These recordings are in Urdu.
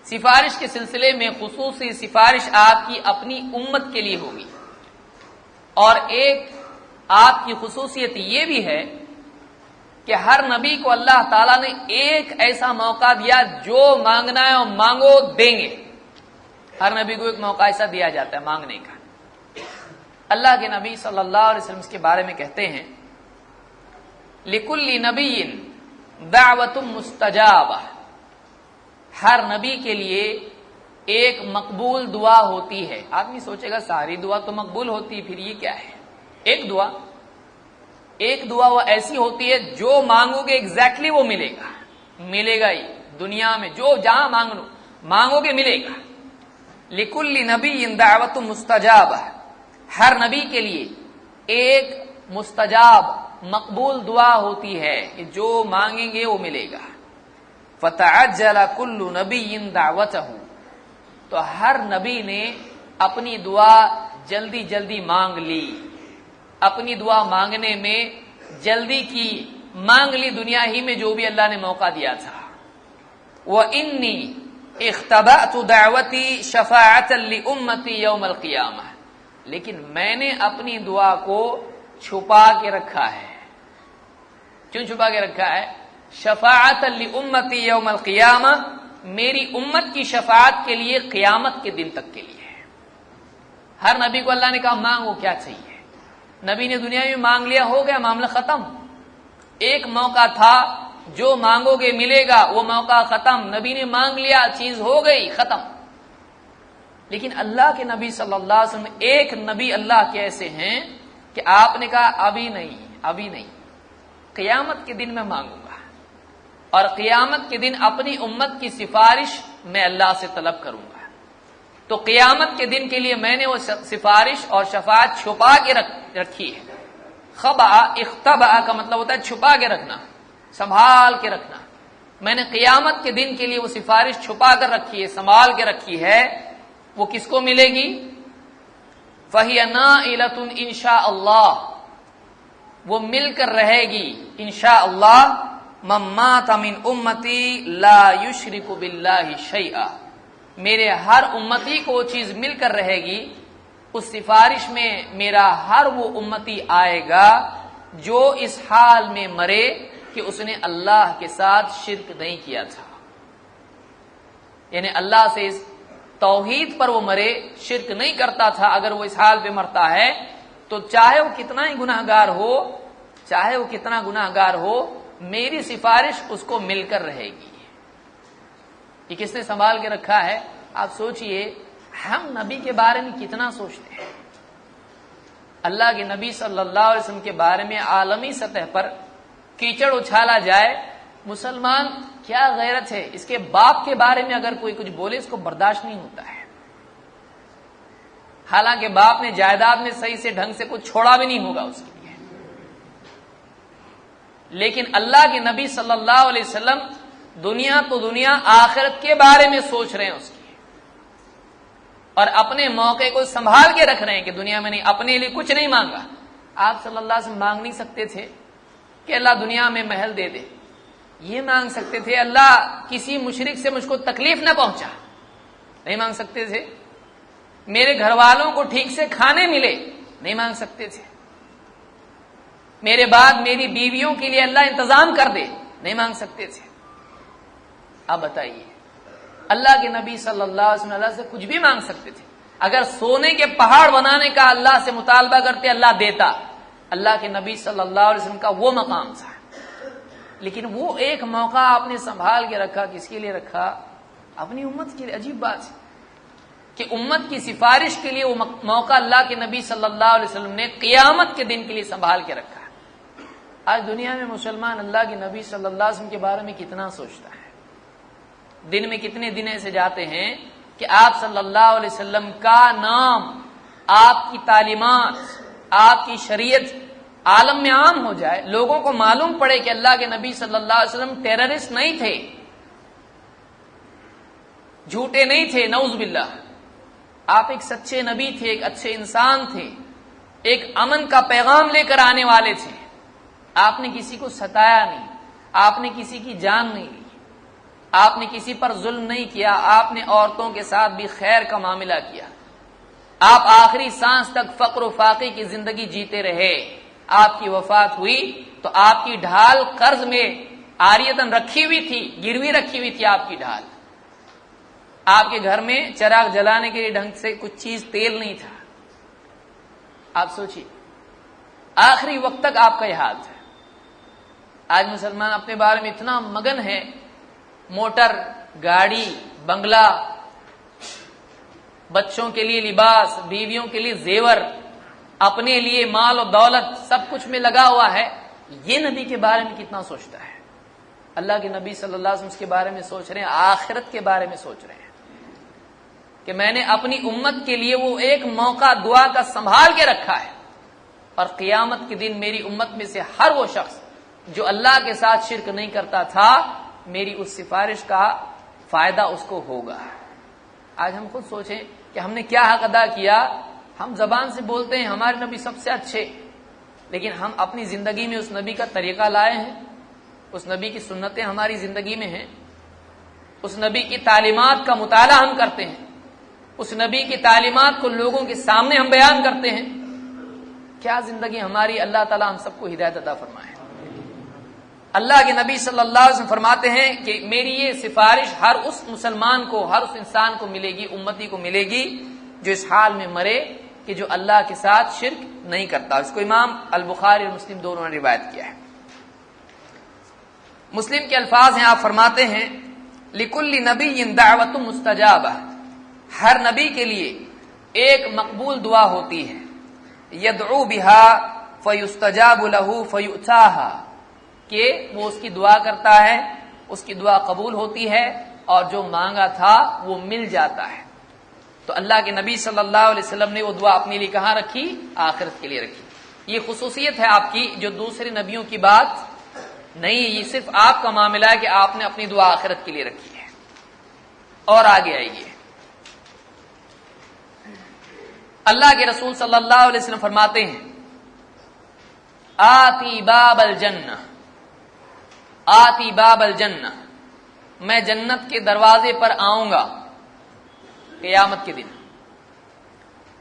سفارش کے سلسلے میں خصوصی سفارش آپ کی اپنی امت کے لیے ہوگی، اور ایک آپ کی خصوصیت یہ بھی ہے کہ ہر نبی کو اللہ تعالیٰ نے ایک ایسا موقع دیا جو مانگنا ہے اور مانگو دیں گے۔ ہر نبی کو ایک موقع ایسا دیا جاتا ہے مانگنے کا۔ اللہ کے نبی صلی اللہ علیہ وسلم اس کے بارے میں کہتے ہیں لِكُلِّ نَبِيٍّ دَعْوَةٌ مُسْتَجَابَةٌ، ہر نبی کے لیے ایک مقبول دعا ہوتی ہے۔ آدمی سوچے گا ساری دعا تو مقبول ہوتی ہے، پھر یہ کیا ہے؟ ایک دعا وہ ایسی ہوتی ہے جو مانگو گے ایگزیکٹلی وہ ملے گا ہی، دنیا میں جو جہاں مانگو گے ملے گا۔ لِكُلِّ نَبِيٍّ دَعْوَةٌ مُسْتَجَابَةٌ، ہر نبی کے لیے ایک مستجاب مقبول دعا ہوتی ہے کہ جو مانگیں گے وہ ملے گا۔ فَتَعَجَّلَ كُلُّ نَبِيٍّ دَعْوَتَهُ، تو ہر نبی نے اپنی دعا جلدی جلدی مانگ لی، اپنی دعا مانگنے میں جلدی کی، مانگ لی دنیا ہی میں جو بھی اللہ نے موقع دیا تھا۔ وَإِنِّي اخْتَبَأْتُ دَعْوَتِي شَفَاعَةً لِأُمَّتِي يَوْمَ الْقِيَامَةِ، لیکن میں نے اپنی دعا کو چھپا کے رکھا ہے۔ کیوں چھپا کے رکھا ہے؟ شفاعۃ لامتی یوم القیامہ، میری امت کی شفاعت کے لیے قیامت کے دن تک کے لیے ہے۔ ہر نبی کو اللہ نے کہا مانگو کیا چاہیے، نبی نے دنیا میں مانگ لیا، ہو گیا معاملہ ختم۔ ایک موقع تھا جو مانگو گے ملے گا، وہ موقع ختم، نبی نے مانگ لیا، چیز ہو گئی ختم۔ لیکن اللہ کے نبی صلی اللہ علیہ وسلم ایک نبی اللہ کے ایسے ہیں کہ آپ نے کہا ابھی نہیں، قیامت کے دن میں مانگوں گا، اور قیامت کے دن اپنی امت کی سفارش میں اللہ سے طلب کروں گا۔ تو قیامت کے دن کے لیے میں نے وہ سفارش اور شفاعت چھپا کے رکھی ہے۔ اختبأ کا مطلب ہوتا ہے چھپا کے رکھنا، سنبھال کے رکھنا۔ میں نے قیامت کے دن کے لیے وہ سفارش چھپا کر رکھی ہے، سنبھال کے رکھی ہے۔ وہ کس کو ملے گی؟ فَهِيَ نَائِلَةٌ انشاءاللہ، وہ مل کر رہے گی انشاءاللہ۔ مَن مَّاتَ مِنْ أُمَّتِي لَا يُشْرِكُ بِاللَّهِ شَيْئًا، میرے ہر امتی کو وہ چیز مل کر رہے گی، اس سفارش میں میرا ہر وہ امتی آئے گا جو اس حال میں مرے کہ اس نے اللہ کے ساتھ شرک نہیں کیا تھا، یعنی اللہ سے اس توحید پر وہ مرے، شرک نہیں کرتا تھا۔ اگر وہ اس حال پہ مرتا ہے تو چاہے وہ کتنا ہی گناہگار ہو، میری سفارش اس کو مل کر رہے گی۔ یہ کس نے سنبھال کے رکھا ہے؟ آپ سوچئے ہم نبی کے بارے میں کتنا سوچتے ہیں۔ اللہ کے نبی صلی اللہ علیہ وسلم کے بارے میں عالمی سطح پر کیچڑ اچھالا جائے، مسلمان کیا غیرت ہے، اس کے باپ کے بارے میں اگر کوئی کچھ بولے اس کو برداشت نہیں ہوتا ہے، حالانکہ باپ نے جائیداد میں صحیح سے ڈھنگ سے کچھ چھوڑا بھی نہیں ہوگا اس کے لیے۔ لیکن اللہ کے نبی صلی اللہ علیہ وسلم دنیا تو دنیا آخرت کے بارے میں سوچ رہے ہیں اس کی، اور اپنے موقع کو سنبھال کے رکھ رہے ہیں کہ دنیا میں نہیں، اپنے لیے کچھ نہیں مانگا۔ آپ صلی اللہ علیہ وسلم مانگ نہیں سکتے تھے کہ اللہ دنیا میں محل دے دے، یہ مانگ سکتے تھے اللہ کسی مشرک سے مجھ کو تکلیف نہ پہنچا، نہیں مانگ سکتے تھے؟ میرے گھر والوں کو ٹھیک سے کھانے ملے، نہیں مانگ سکتے تھے؟ میرے بعد میری بیویوں کے لیے اللہ انتظام کر دے، نہیں مانگ سکتے تھے؟ اب بتائیے، اللہ کے نبی صلی اللہ علیہ وسلم اللہ سے کچھ بھی مانگ سکتے تھے، اگر سونے کے پہاڑ بنانے کا اللہ سے مطالبہ کرتے اللہ دیتا۔ اللہ کے نبی صلی اللہ علیہ وسلم کا وہ مقام تھا، لیکن وہ ایک موقع آپ نے سنبھال کے رکھا، کس کے لیے رکھا؟ اپنی امت کے لیے۔ عجیب بات ہے کہ امت کی سفارش کے لیے وہ موقع اللہ کے نبی صلی اللہ علیہ وسلم نے قیامت کے دن کے لیے سنبھال کے رکھا۔ آج دنیا میں مسلمان اللہ کے نبی صلی اللہ علیہ وسلم کے بارے میں کتنا سوچتا ہے؟ دن میں کتنے دن ایسے جاتے ہیں کہ آپ صلی اللہ علیہ وسلم کا نام، آپ کی تعلیمات، آپ کی شریعت عالم میں عام ہو جائے، لوگوں کو معلوم پڑے کہ اللہ کے نبی صلی اللہ علیہ وسلم ٹیررسٹ نہیں تھے، جھوٹے نہیں تھے، نعوذ باللہ، آپ ایک سچے نبی تھے، ایک اچھے انسان تھے، ایک امن کا پیغام لے کر آنے والے تھے۔ آپ نے کسی کو ستایا نہیں، آپ نے کسی کی جان نہیں لی، آپ نے کسی پر ظلم نہیں کیا، آپ نے عورتوں کے ساتھ بھی خیر کا معاملہ کیا، آپ آخری سانس تک فقر و فاقے کی زندگی جیتے رہے، آپ کی وفات ہوئی تو آپ کی ڈھال قرض میں عاریتاً رکھی ہوئی تھی، گروی رکھی ہوئی تھی آپ کی ڈھال، آپ کے گھر میں چراغ جلانے کے لیے ڈھنگ سے کچھ چیز تیل نہیں تھا، آپ سوچیے آخری وقت تک آپ کا یہ حال تھا۔ آج مسلمان اپنے بارے میں اتنا مگن ہے، موٹر، گاڑی، بنگلہ، بچوں کے لیے لباس، بیویوں کے لیے زیور، اپنے لیے مال و دولت، سب کچھ میں لگا ہوا ہے، یہ نبی کے بارے میں کتنا سوچتا ہے؟ اللہ کے نبی صلی اللہ علیہ وسلم اس کے بارے میں سوچ رہے ہیں، آخرت کے بارے میں سوچ رہے ہیں کہ میں نے اپنی امت کے لیے وہ ایک موقع دعا کا سنبھال کے رکھا ہے، اور قیامت کے دن میری امت میں سے ہر وہ شخص جو اللہ کے ساتھ شرک نہیں کرتا تھا، میری اس سفارش کا فائدہ اس کو ہوگا۔ آج ہم خود سوچیں کہ ہم نے کیا حق ادا کیا۔ ہم زبان سے بولتے ہیں ہمارے نبی سب سے اچھے، لیکن ہم اپنی زندگی میں اس نبی کا طریقہ لائے ہیں؟ اس نبی کی سنتیں ہماری زندگی میں ہیں؟ اس نبی کی تعلیمات کا مطالعہ ہم کرتے ہیں؟ اس نبی کی تعلیمات کو لوگوں کے سامنے ہم بیان کرتے ہیں؟ کیا زندگی ہماری؟ اللہ تعالی ہم سب کو ہدایت عطا فرمائے۔ اللہ کے نبی صلی اللہ علیہ وسلم فرماتے ہیں کہ میری یہ سفارش ہر اس مسلمان کو، ہر اس انسان کو ملے گی، امتی کو ملے گی جو اس حال میں مرے کہ جو اللہ کے ساتھ شرک نہیں کرتا۔ اس کو امام البخاری اور مسلم دونوں نے روایت کیا ہے۔ مسلم کے الفاظ ہیں، آپ فرماتے ہیں لِكُلِّ نَبِيٍّ دَعْوَةٌ مُسْتَجَابَةٌ، ہر نبی کے لیے ایک مقبول دعا ہوتی ہے، يَدْعُو بِهَا فَيُسْتَجَابُ لَهُ فَيُؤْتَاهَا، کہ وہ اس کی دعا کرتا ہے، اس کی دعا قبول ہوتی ہے اور جو مانگا تھا وہ مل جاتا ہے۔ تو اللہ کے نبی صلی اللہ علیہ وسلم نے وہ دعا اپنے لیے کہاں رکھی؟ آخرت کے لیے رکھی۔ یہ خصوصیت ہے آپ کی جو دوسرے نبیوں کی بات نہیں، یہ صرف آپ کا معاملہ ہے کہ آپ نے اپنی دعا آخرت کے لیے رکھی ہے۔ اور آگے آئیے، اللہ کے رسول صلی اللہ علیہ وسلم فرماتے ہیں آتی باب الجنہ، آتی باب الجنہ، میں جنت کے دروازے پر آؤں گا قیامت کے دن۔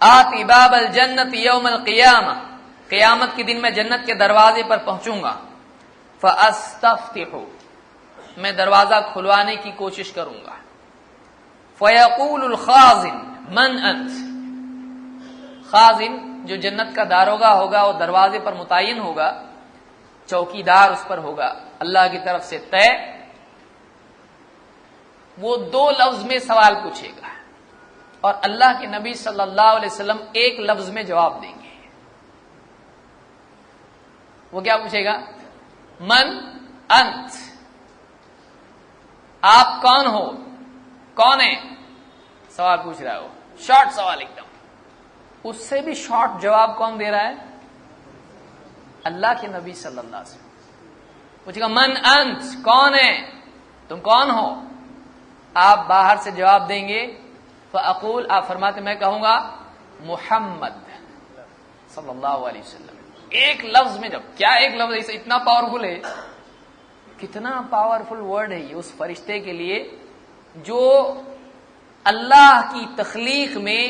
آتی باب الجنت یوم القیامہ، قیامت کے دن میں جنت کے دروازے پر پہنچوں گا۔ فاستفتح، میں دروازہ کھلوانے کی کوشش کروں گا۔ فیقول الخازن من انت، خازن جو جنت کا داروغہ ہوگا وہ دروازے پر متعین ہوگا، چوکیدار اس پر ہوگا اللہ کی طرف سے طے، وہ دو لفظ میں سوال پوچھے گا اور اللہ کے نبی صلی اللہ علیہ وسلم ایک لفظ میں جواب دیں گے۔ وہ کیا پوچھے گا؟ من انت، آپ کون ہو؟ کون ہے؟ سوال پوچھ رہا ہے وہ، شارٹ سوال ایک دم۔ اس سے بھی شارٹ جواب کون دے رہا ہے؟ اللہ کے نبی صلی اللہ علیہ وسلم پوچھے گا من انت، کون ہے؟ تم کون ہو؟ آپ باہر سے جواب دیں گے، فاقول، آپ فرماتے میں کہوں گا محمد صلی اللہ علیہ وسلم۔ ایک لفظ میں جب، کیا ایک لفظ اسے اتنا پاورفل ہے، کتنا پاورفل ورڈ ہے یہ اس فرشتے کے لیے جو اللہ کی تخلیق میں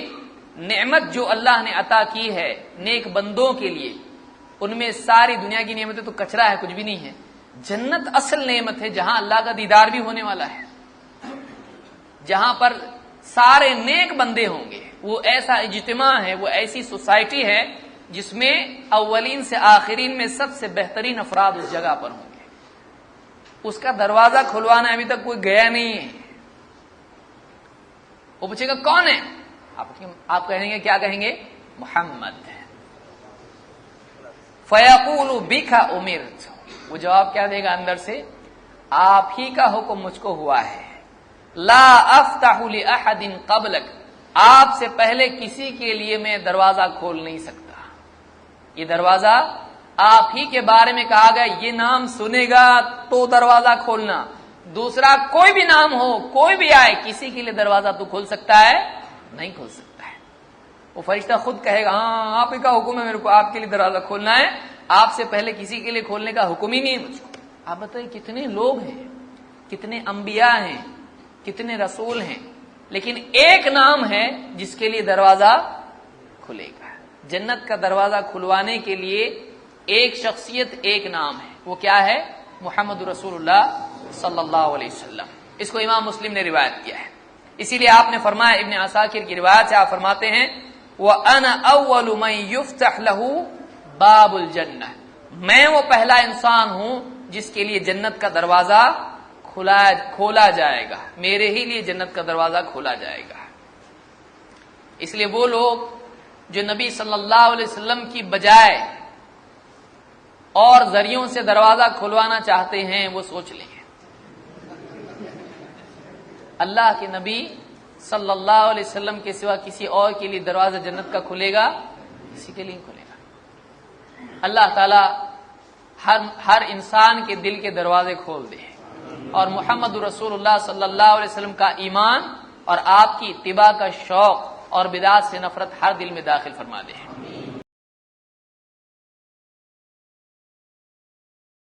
نعمت جو اللہ نے عطا کی ہے نیک بندوں کے لیے، ان میں ساری دنیا کی نعمتیں تو کچرا ہے، کچھ بھی نہیں ہے۔ جنت اصل نعمت ہے جہاں اللہ کا دیدار بھی ہونے والا ہے، جہاں پر سارے نیک بندے ہوں گے۔ وہ ایسا اجتماع ہے، وہ ایسی سوسائٹی ہے جس میں اولین سے آخرین میں سب سے بہترین افراد اس جگہ پر ہوں گے۔ اس کا دروازہ کھلوانا ابھی تک کوئی گیا نہیں ہے۔ وہ پوچھے گا کون ہے؟ آپ کہیں گے، کیا کہیں گے؟ محمد۔ فیقول بک امرت، وہ جواب کیا دے گا اندر سے؟ آپ ہی کا حکم مجھ کو ہوا ہے۔ لا افتح لاحد قبلک، آپ سے پہلے کسی کے لیے میں دروازہ کھول نہیں سکتا۔ یہ دروازہ آپ ہی کے بارے میں کہا گیا، یہ نام سنے گا تو دروازہ کھولنا، دوسرا کوئی بھی نام ہو، کوئی بھی آئے، کسی کے لیے دروازہ تو کھول سکتا ہے؟ نہیں کھول سکتا ہے۔ وہ فرشتہ خود کہے گا ہاں آپ ہی کا حکم ہے، میرے کو آپ کے لیے دروازہ کھولنا ہے، آپ سے پہلے کسی کے لیے کھولنے کا حکم ہی نہیں ہے مجھ کو۔ آپ بتائیے کتنے لوگ ہیں کتنے انبیاء ہیں، کتنے رسول ہیں، لیکن ایک نام ہے جس کے لیے دروازہ کھلے گا۔ جنت کا دروازہ کھلوانے کے لیے ایک شخصیت، ایک نام ہے، وہ کیا ہے؟ محمد رسول اللہ صلی اللہ علیہ وسلم۔ اس کو امام مسلم نے روایت کیا ہے۔ اسی لیے آپ نے فرمایا، ابن عساکر کی روایت سے آپ فرماتے ہیں وَأَنَا أَوَّلُ مَن يُفْتَحْ لَهُ بَابُ الْجَنَّةِ، میں وہ پہلا انسان ہوں جس کے لیے جنت کا دروازہ کھولا جائے گا، میرے ہی لیے جنت کا دروازہ کھولا جائے گا۔ اس لیے وہ لوگ جو نبی صلی اللہ علیہ وسلم کی بجائے اور ذریعوں سے دروازہ کھلوانا چاہتے ہیں، وہ سوچ لیں گے اللہ کے نبی صلی اللہ علیہ وسلم کے سوا کسی اور کے لیے دروازہ جنت کا کھلے گا؟ کسی کے لیے کھلے گا۔ اللہ تعالی ہر انسان کے دل کے دروازے کھول دے اور محمد رسول اللہ صلی اللہ علیہ وسلم کا ایمان اور آپ کی اتباع کا شوق اور بدعت سے نفرت ہر دل میں داخل فرما دے۔